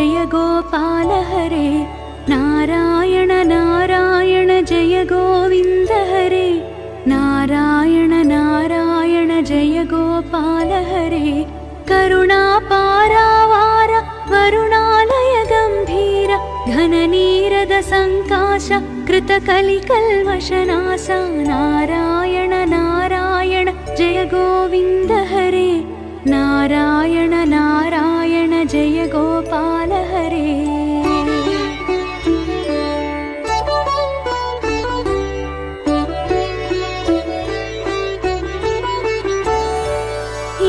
जय गोपाल हरे। नारायण नारायण जय गोविन्द हरे। नारायण नारायण जय गोपाल हरे। करुणापारावार वरुणालय गम्भीर घननीरद संकाश कृतकलिकल्मषनाश। नारायण नारायण जय गोविन्द हरे। नारायण नारायण जय गोपाल हरे।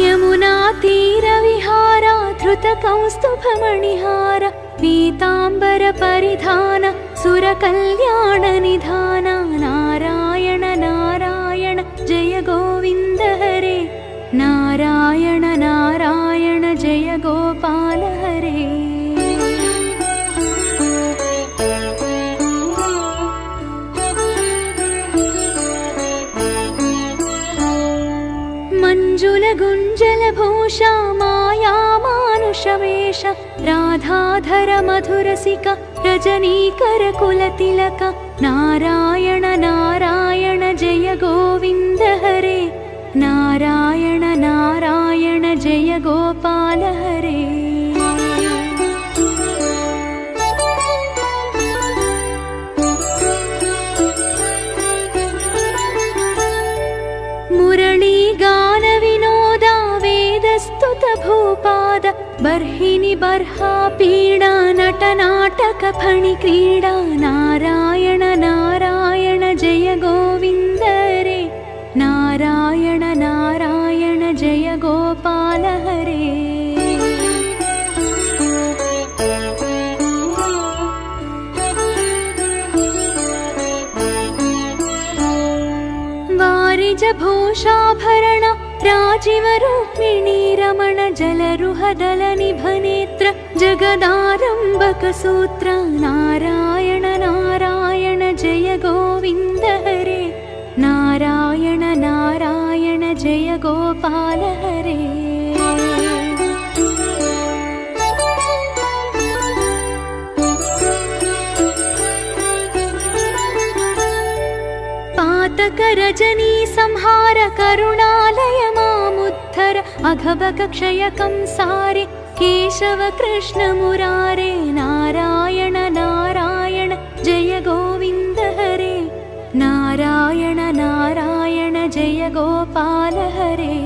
यमुना तीरविहार धृतकौस्तुभमणिहार पीताम्बर परिधान सुरकल्याण निधान। नारायण नारायण जय गोविन्द हरे। नारायण नारायण जय गोपाल हरे। मंजुल गुंजल भूषा माया मानुषवेश राधाधर मधुरसिक रजनीकर कुलतिलक। नारायण नारायण जय गोविन्द हरे। नारायण नारायण जय गोपाल हरे। मुरली गान विनोद वेदस्तुत भूपाद बर्हिनि बर्हा पीडा नटनाटक फणि क्रीडा। नारायण नारायण जय गोविन्द हरे। नारायण नारायण जय गोपाल हरे। वारिज भूषाभरण राजीव रुक्मिणी रमण जलरुहदल निभनेत्र जगदारंभक सूत्र। नारायण नारायण जय गोविन्द हरे। नारायण नारायण जय गोपाल हरे। पातक रजनी संहार करुणालय मामुद्धर अघबक क्षय कंसारे केशव कृष्ण मुरारे। नारायण नारायण जय गोविन्द हरे। नारायण नारायण जय गोपाल हरे।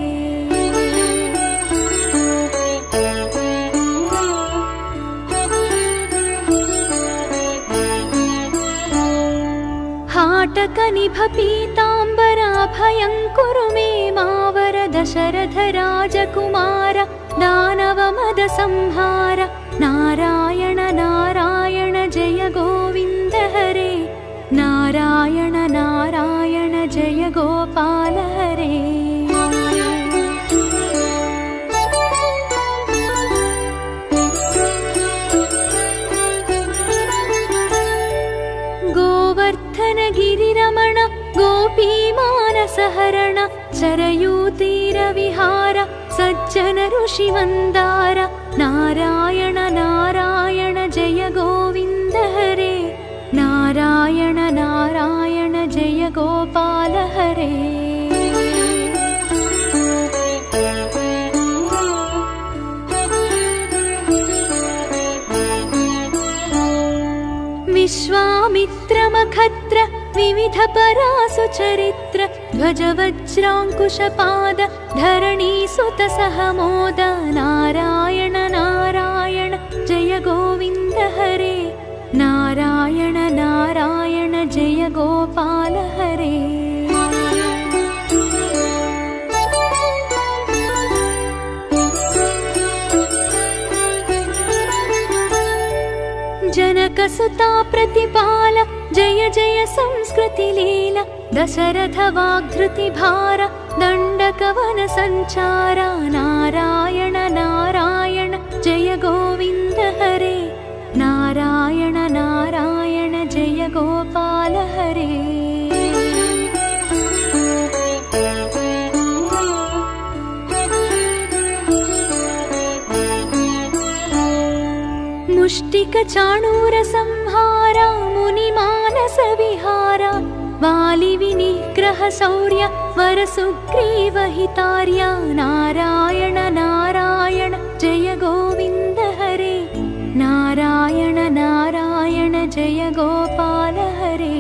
हाटक निभ पीताम्बराभयङ्कुरु मे मावर दशरथ राजकुमार दानव मद संहार। नारायण नारायण जय गोविन्द हरे। नारायण नारायण जय गोपाल हरे। गोवर्धन गिरिरमण गोपी मानसहरण सरयूतीर विहार सज्जन ऋषि वन्दार। नारायण नारायण जय गोविन्द हरे। नारायण नारायण जय गोपाल हरे। विश्वामित्रमखत्र विविध परासु चरित्र ध्वज वज्राङ्कुशपाद धरणी सुत सहमोद। नारायण नारायण जय गोविन्द हरे। नारायण नारायण जय गोपाल हरे। जनकसुता प्रतिपाल जय जय संस्कृति लीला दशरथ वाग्धृति भार दण्डकवन संचार। नारायण नारायण जय गोविन्द हरे। नारायण नारायण जय गोपाल हरे। मुष्टिकचाणूरसंहारा मुनिमानसविहारा वालिविनिग्रहशौर्य वरसुग्रीवहितार्या नारायण नारायण जय गोविन्द हरे नारायण नारायण जय गोपाल हरे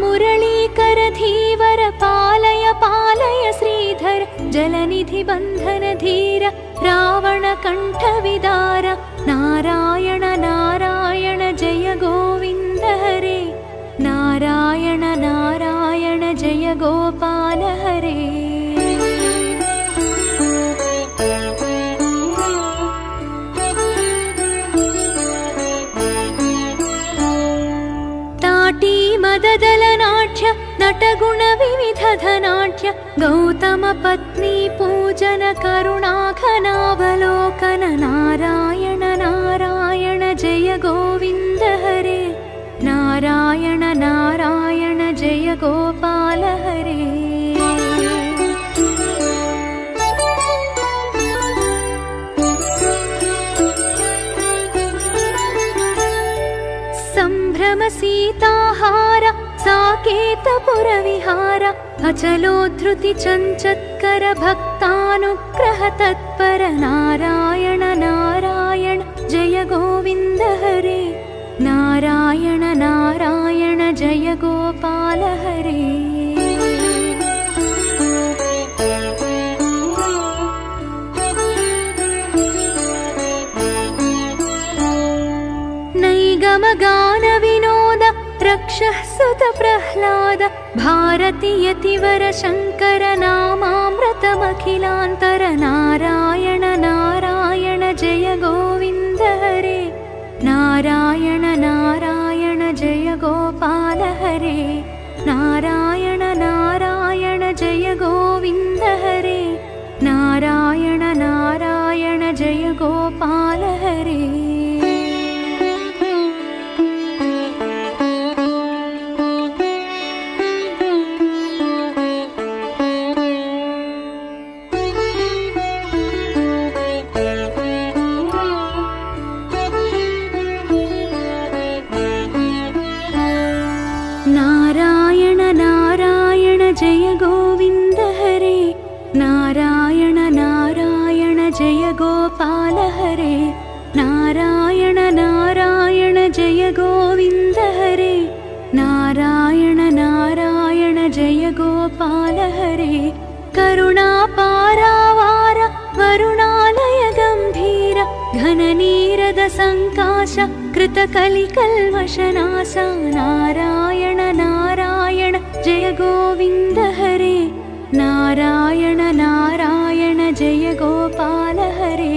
मुरलीकरधीवर पालय पालय श्रीधर जलनिधि बन्धन धीर रावणकण्ठविदार नारायण नारायण जय गोविन्द हरे नारायण नारायण जय गोपाल हरे मददलनाट्य नटगुणविविधधनाट्य गौतमपत्नी पूजन करुणाघनावलोकन नारायण नारायण जय गोविन्द हरे नारायण नारायण जय गोपाल हरे संभ्रम सीताहार साकेतपुरविहार अचलोद्धृति चञ्चत्कर भक्तानुग्रह तत्पर नारायण नारायण जय गोविन्द हरे नारायण नारायण जय गोपाल हरे नैगमगान विनोद रक्षः सुत प्रह्लाद भारती यतिवर शङ्कर नामामृतमखिलान्तर नारायण नारायण जय गोविन्द हरे नारायण नारायण जय गोपाल हरे नारायण नारायण जय गोविन्द हरे नारायण नारायण जय गोपाल हरे नारायण नारायण जय गोविन्द हरे नारायण नारायण जय गोपाल हरे नारायण नारायण जय गोविन्द हरे नारायण नारायण जय गोपाल हरे करुणापारावार वरुणालय गम्भीर घननीरद सङ्काश कृतकलिकल्मषनाश नारायण नारायण जय गोविन्द हरे नारायण नारायण जय गोपाल हरे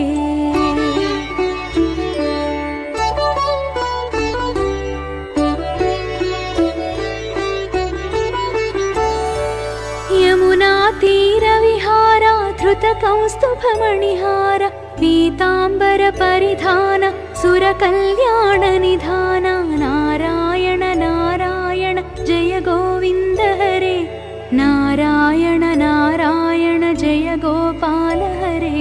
यमुना तीरविहारा धृतकौस्तुभमणिहार पीताम्बर परिधान सुरकल्याण निधान नारायण नारायण जय गोविन्द हरे नारायण नारायण जय गोपाल हरे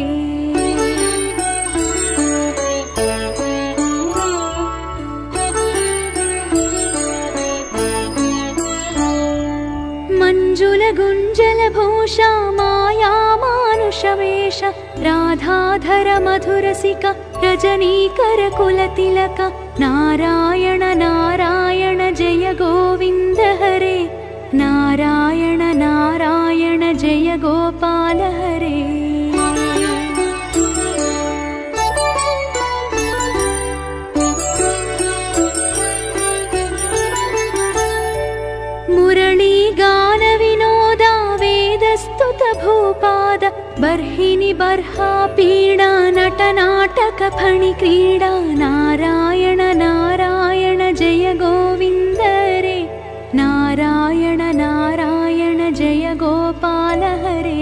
मंजुल गुंजल भूषा माया मानुषवेश राधाधर मधुरसिक रजनीकर कुलतिलक नारायण नारायण जय गोविन्द हरे नारायण नारायण जय गोपाल हरे मुरली गान विनोदा वेदस्तुत भूपाद बर्हिनि बर्हा पीडा नटनाटक फणि क्रीडा नारायण नारायण जय गोविन्द हरे नारायण नारायण जय गोपाल हरे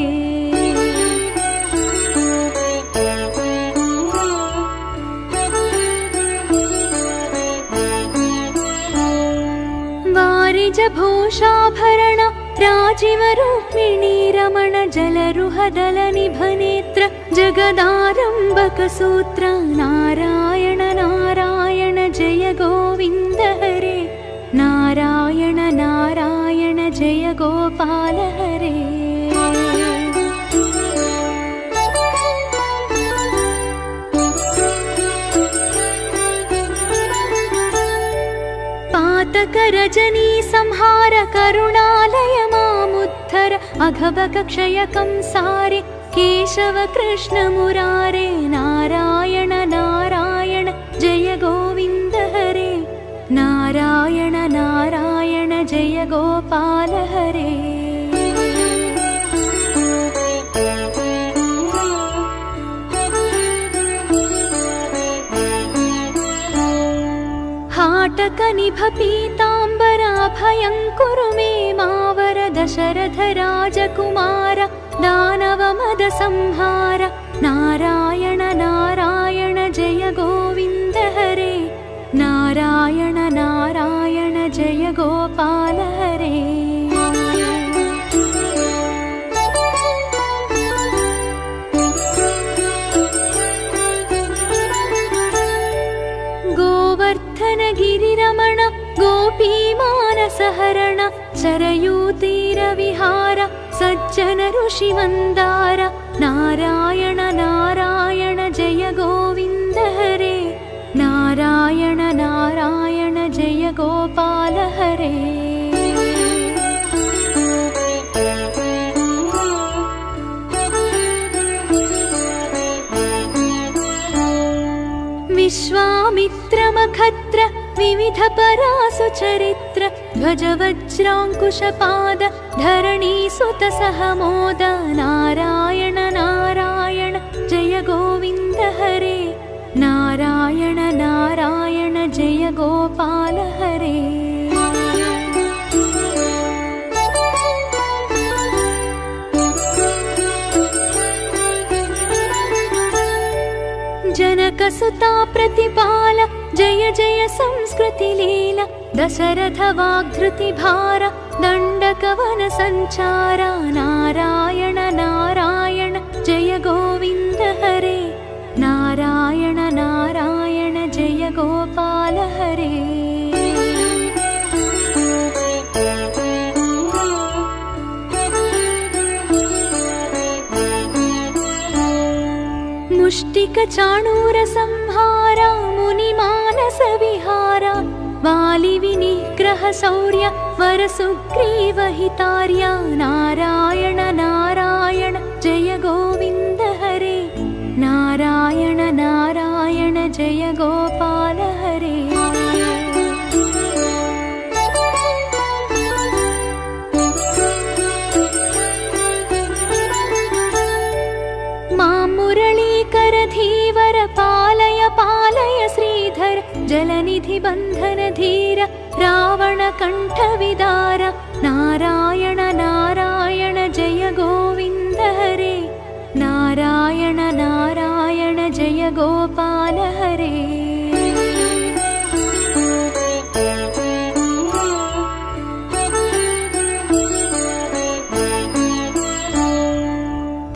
वारिज वेशभूषाभरण राजीव रुक्मिणी रमण जलरुहदल निभनेत्र जगदारंभक सूत्र नारायण नारायण जय गोविंद हरे नारायण नारायण जय गोपाल हरे पातक रजनी संहार करुणालय मामुद्धर अघभग क्षय कंसारे केशव कृष्ण मुरारे नारायण नारायण जय गोविंद हरे नारायण नारायण जय गोपाल हरे हाटक निभ पीतांबराभयं कुरु मे मावर दशरथ राजकुमार दानव मद संहार नारायण नारायण जय गोविंद हरे नारायण नारायण जय गोपाल हरे गोवर्धन गिरिरमण गोपी मानसहरण सरयूतीर विहार सज्जन ऋषि मंदार नारायण नारायण जय गोविंद हरे नारायण नारायण जय गोपाल हरे विश्वामित्रमखत्र विविध परासु चरित्र ध्वज वज्रांकुशपाद धरणी सुत सहमोद नारायण नारायण जय गोविंद हरे नारायण नारायण जय गोपाल हरे जनक सुता प्रतिपाल जय जय संस्कृति लीला दशरथ वाग्धृति भार दंडकवन संचार नारायण नारायण जय गोविंद हरे नारायण नारायण जय गोपाल हरे मुष्टिक चाणूर संहार मुनि मानस विहार वाली विनिग्रह शौर्य वर सुग्रीव हितार्य नारायण नारायण जय गोविंद हरे नारायण नारायण जय गोपाल हरे मुरलीकर धीवर पालय पालय श्रीधर जलनिधि बंधन धीर रावण कंठ विदार नारायण नारायण जय गोविंद हरे नारायण नारायण जय गोपाल हरे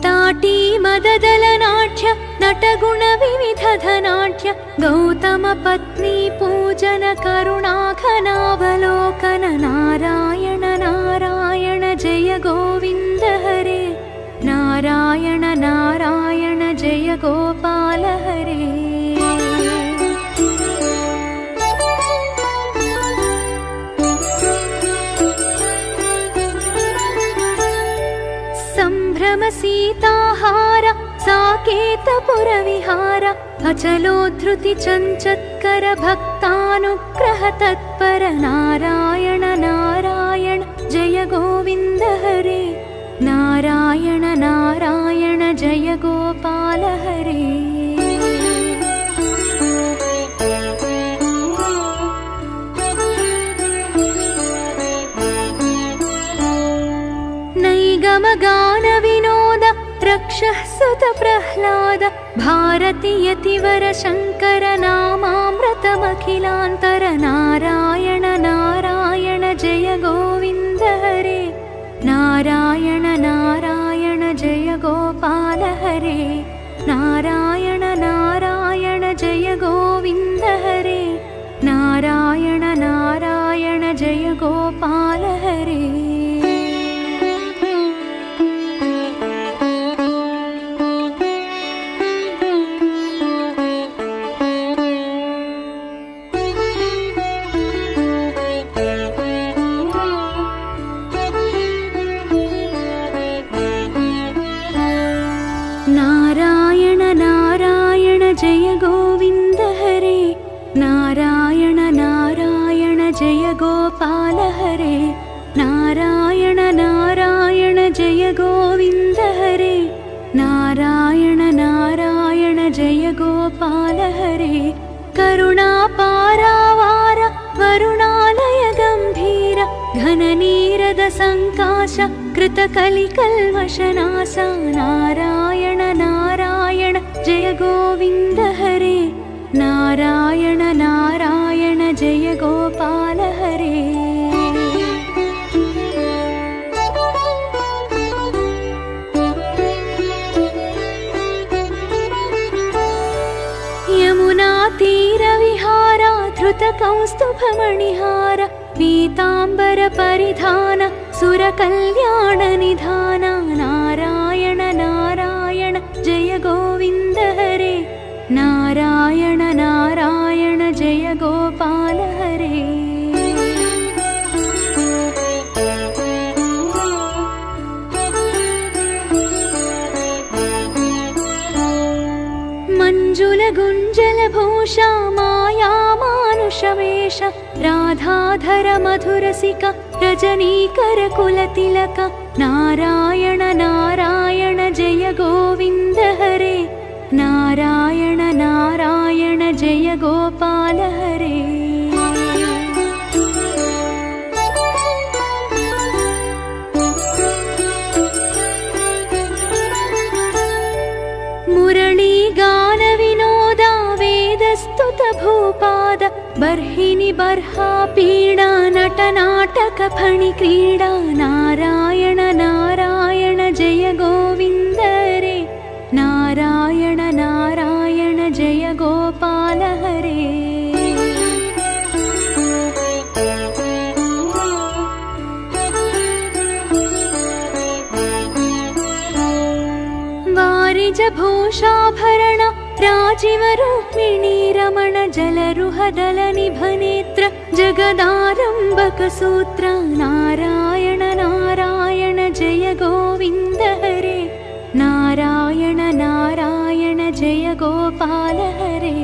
ताटी मददल नाट्य नटगुण विविध धनाट्य गौतम पत्नी पूजन करुणाघनावलोकन नारायण नारायण जय गोविंद हरे नारायण नारायण जय गोपाल हरे संभ्रम सीताहार साकेतपुर विहार अचलोद्धृति चञ्चत्कर भक्तानुग्रह तत्पर नारायण नारायण जय गोविंद हरे नारायण नारायण जय गोपाल हरे नैगम गान विनोद दक्षः सुत प्रह्लाद भारती यतिवर शङ्कर नामामृतमखिलान्तर नारायण नारायण जय गोविन्द हरे नारायण नारायण जय गोपाल हरे नारायण नारायण जय गोविन्द हरे नारायण नारायण जय गोपाल हरे। नारायण नारायण जय गोविन्द हरे नारायण नारायण जय गोपाल हरे नारायण नारायण जय गोविन्द हरे नारायण नारायण जय गोपाल हरे करुणापारावार वरुणालय गम्भीर घननीरद सङ्काश कृतकलिकल्मषनाश नारायण नारायण जय गोविन्द हरे नारायण नारायण जय गोपाल हरे। यमुना तीरविहार धृतकौस्तुभमणिहार पीताम्बर परिधान सुरकल्याण निधान नारायण नारायण जय गोविन्द हरे नारायण नारायण जय गोपाल हरे। मंजुल गुंजल भूषा माया मानुषवेश राधाधर मधुरसिक रजनीकर कुलतिलक नारायण नारायण जय गोविन्द हरे नारायण नारायण जय गोपाल हरे। मुरली गान विनोदा वेदस्तुत भूपाद बर्हिनि बर्हा पीडा नटनाटक फणि क्रीडा नारायण नारायण जय गोविन्द हरे नारायण नारायण जय गोपाल हरे। वारिज भूषाभरण राजीव रुक्मिणी रमण जलरुहदल निभनेत्र जगदारंभक सूत्र नारायण नारायण जय गोविन्द हरे नारायण नारायण जय गोपाल हरे।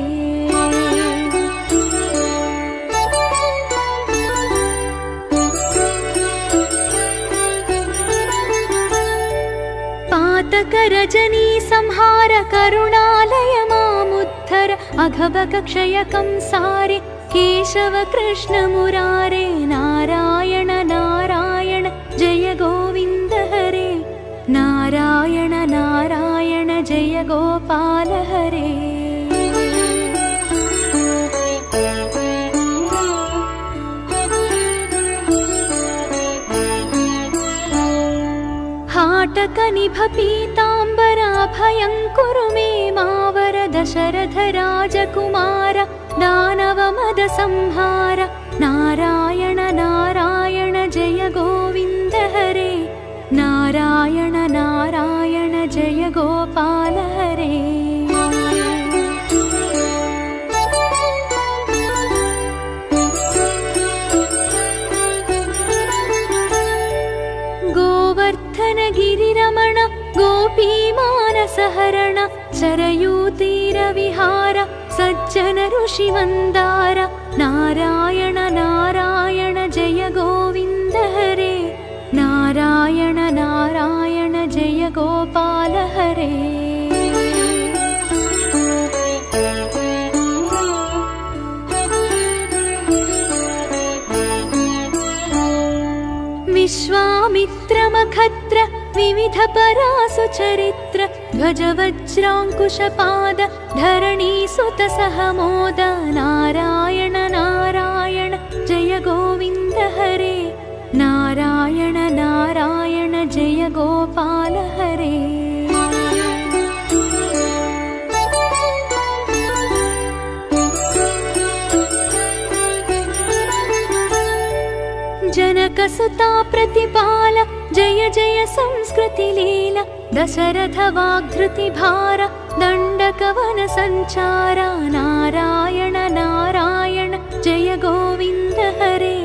पातक रजनी संहार करुणालय मामुद्धर अघबक क्षय कंसारे केशव कृष्ण मुरारे नारायण नारायण जय गोविन्द हरे नारायण नारायण जय गोपाल हरे। हाटक निभ पीताम्बर अभयङ्कुरु मे मावर दशरथ राजकुमार दानव मद संहार नारायण नारायण जय गोविन्द हरे नारायण नारायण जय गोपाल हरे। गोवर्धन गिरिरमण गोपीमानसहरण शरयूतीरविहार सज्जन ऋषिमन्दार नारायण नारायण जय गोविन्द हरे नारायण नारायण जय गोपाल हरे। विश्वामित्रमखत्र विविध परासु चरित्र ध्वज वज्राङ्कुशपाद धरणी सुत सहमोद नारायण नारायण जय गोविन्द हरे नारायण नारायण जय गोपाल हरे जनकसुता प्रतिपाल जय जय संस्कृति लीला दशरथ वाग्धृति भार दण्डकवन संचार नारायण नारायण जय गोविन्द हरे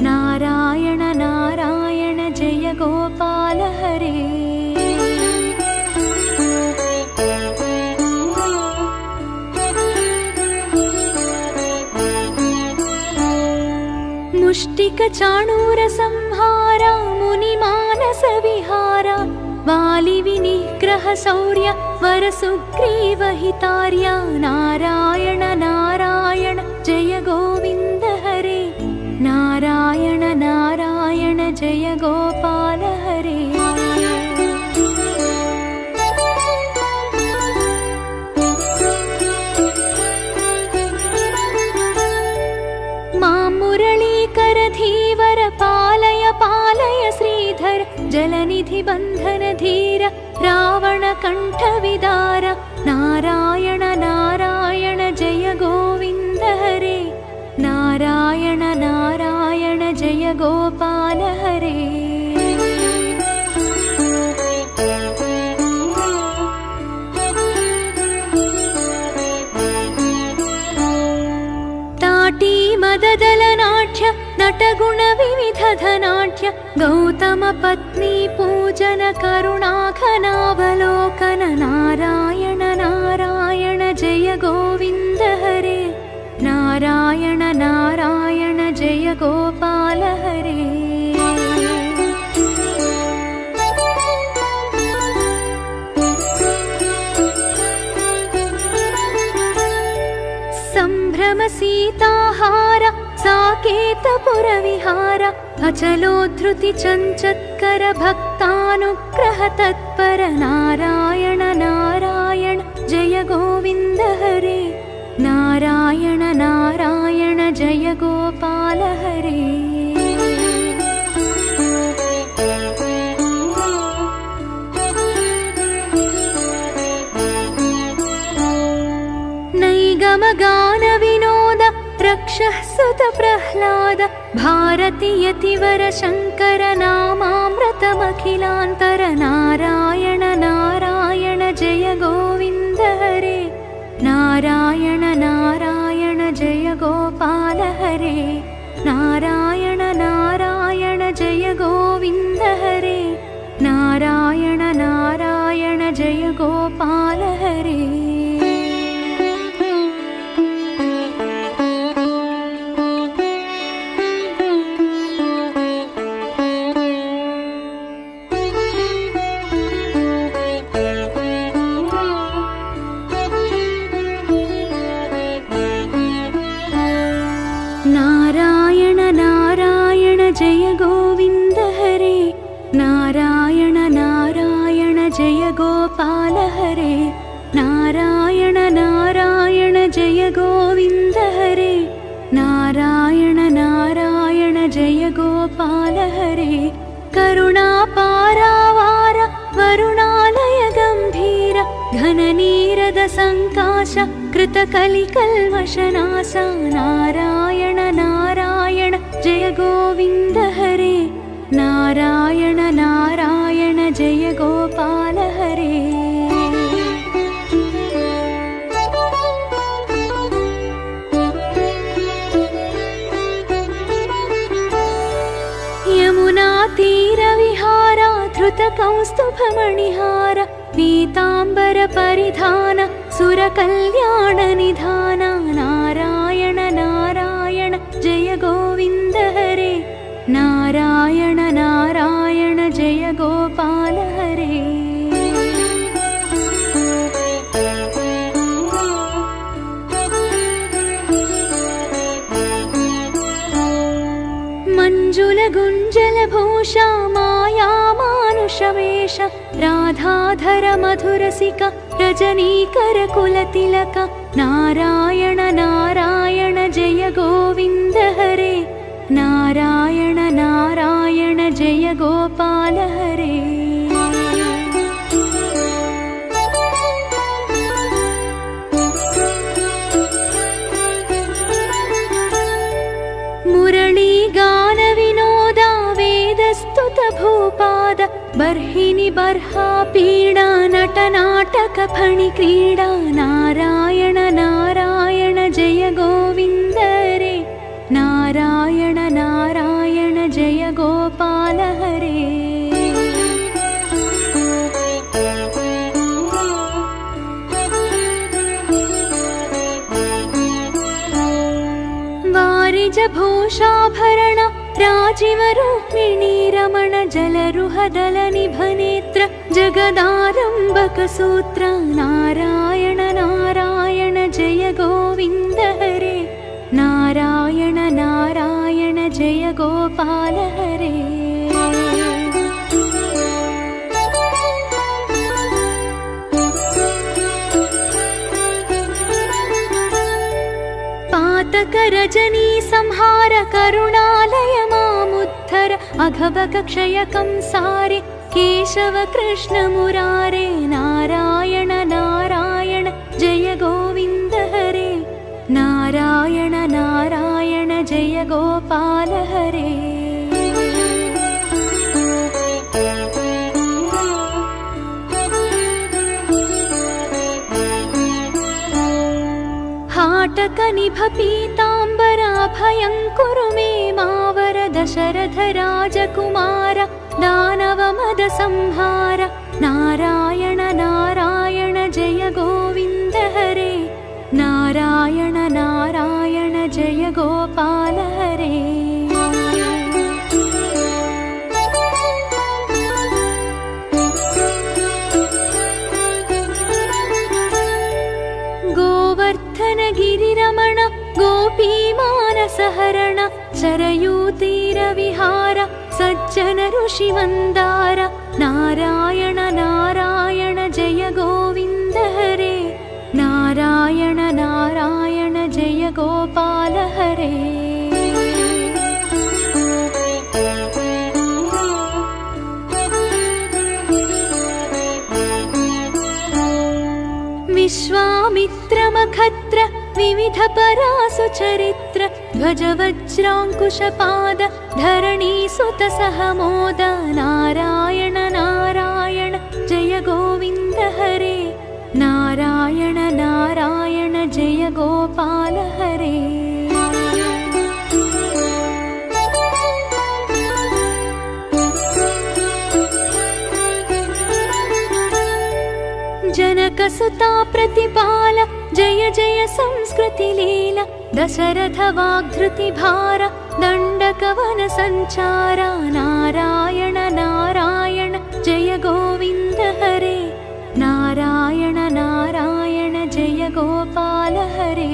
नारायण नारायण जय गोपाल हरे मुष्टिक चाणूर संहार मुनिमानस विहार वालि विनिग्रह शौर्य वर सुग्रीव हितार्य नारायण नारायण जय गोविन्द हरे नारायण नारायण जय गोपाल हरे धीवर पालय पालय श्रीधर जलनिधि बन्धन धीर रावण कंठ विदार नारायण नारायण जय गोविन्द हरे नारायण नारायण जय गोपाल हरे ताटी मददलनाट्य नटगुण विविध धनाट्य गौतम पत्नी पूजन करुणाघनावलोकन नारायण नारायण जय गोविन्द हरे नारायण नारायण जय गोपाल हरे संभ्रम सीताहार साकेतपुर विहार अचलोद्धृति चञ्चत्कर भक्तानुग्रह तत्पर नारायण नारायण जय गोविन्द हरे नारायण नारायण जय गोपाल हरे नैगम गान विनोद रक्षः सुत प्रह्लाद भारती यतिवर शङ्कर नामामृतमखिलान्तर नारायण नारायण जय गोविन्द हरे नारायण नारायण जय गोपाल हरे नारायण नारायण जय गोविन्द हरे नारायण नारायण जय गोपाल हरे नारायण नारायण जय गोविन्द हरे नारायण नारायण जय गोपाल हरे नारायण नारायण जय गोविन्द हरे नारायण नारायण जय गोपाल हरे करुणा पारावार वरुणालय गम्भीर घननीरद संकाश कृतकलिकल्मषनाश नारायण नारायण जय गोविन्द हरे नारायण नारायण जय गोपाल हरे यमुना तीर विहार धृत कौस्तुभमणिहार पीताम्बर परिधान सुर कल्याण निधान नारायण नारायण जय गोविन्द हरे नारायण नारायण जय गोपाल हरे मंजुल गुंजल भूषा माया मानुष हर्षवेश राधाधर मधुरसिक रजनीकर कुलतिलक नारायण नारायण जय गोविन्द हरे नारायण नारायण जय गोपाल हरे मुरली गान विनोदा वेदस्तुत भूपाद बर्हिनि बर्हा पीडा नटनाटक फणि क्रीडा नारायण नारायण जय गोविन्द हरे नारायण नारायण जय गोपाल हरे वारिज भूषाभरण राजीव रुक्मिणी रमण जलरुहदल निभनेत्र जगदारंभक सूत्र नारायण नारायण जय गोविन्द हरे नारायण नारायण जय गोपाल हरे पातक रजनी संहार करुणालय मामुद्धर अघबक क्षय कंसारे केशव कृष्ण मुरारे नारायण नारायण जय गोविन्द हरे नारायण नारायण जय गोपाल हरे हाटक निभ पीताम्बराभयङ्कुरु मे मावर दशरथ राजकुमार दानव मद संहार नारायण नारायण जय गोविन्द हरे नारायण नारायण जय गोपाल हरे गोवर्धन गिरिरमण गोपी मानसहरण सरयूतीर विहार सज्जन ऋषि वन्दार नारायण नारायण जय गोविन्द हरे नारायण नारायण जय गोपाल हरे विश्वामित्रमखत्र विविध परासु चरित्र ध्वज वज्राङ्कुशपाद धरणी सुत सहमोद नारायण नारायण जय गोविन्द हरे नारायण नारायण जय गोपाल हरे जनकसुता प्रतिपाल जय जय संस्कृति लीला दशरथ वाग्धृति भार दण्डकवन संचार नारायण नारायण जय गोविन्द हरे नारायण नारायण जय गोपाल हरे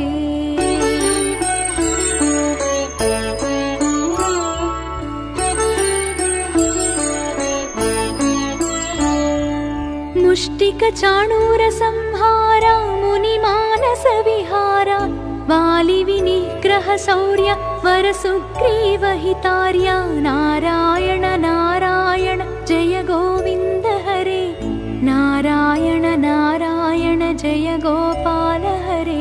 मुष्टिक चाणूर संहार मुनिमानस विहार वालि विनिग्रह शौर्य वर सुग्रीव हितार्य नारायण नारायण जय गोविन्द हरे नारायण नारायण जय गोपाल हरे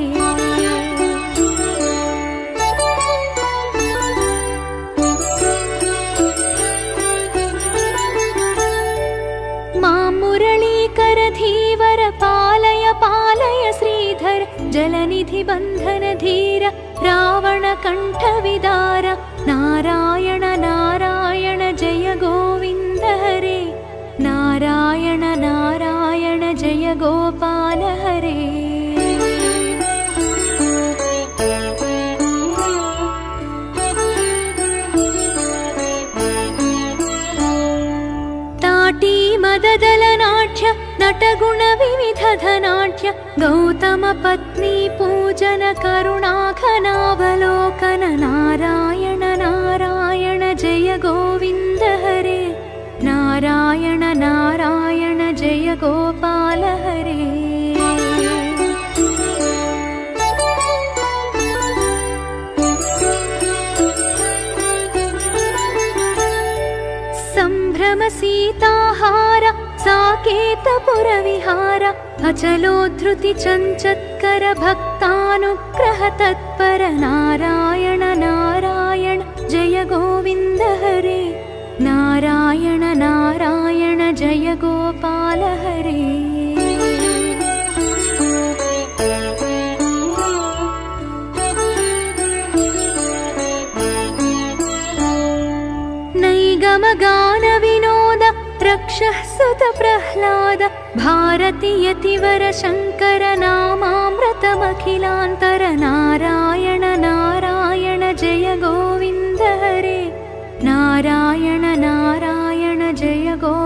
मुरलीकर धीवर पालय पालय श्रीधर जलनिधि बन्धन धीर रावण कंठ विदार नारायण नारायण जय गोविन्द हरे नारायण नारायण जय गोपाल हरे मददलनाट्य नटगुण विविध धनाट्य गौतम पत्नी पूजन करुणाघनावलोकन नारायण नारायण जय गोविन्द हरे नारायण नारायण नारायण जय गोपाल हरे। सम्भ्रम सीताहार साकेतपुरविहार अचलोद्धृति चञ्चत्कर भक्तानुग्रह तत्पर नारायण नारायण जय गोविन्द हरे। नारायण नारायण जय गोपाल हरे। नैगमगान विनोद रक्षः सुत प्रह्लाद भारती यतिवर शङ्कर नामामृतमखिलान्तर नारायण नारायण जय गोविन्द हरे। नारायण नारायण जय गो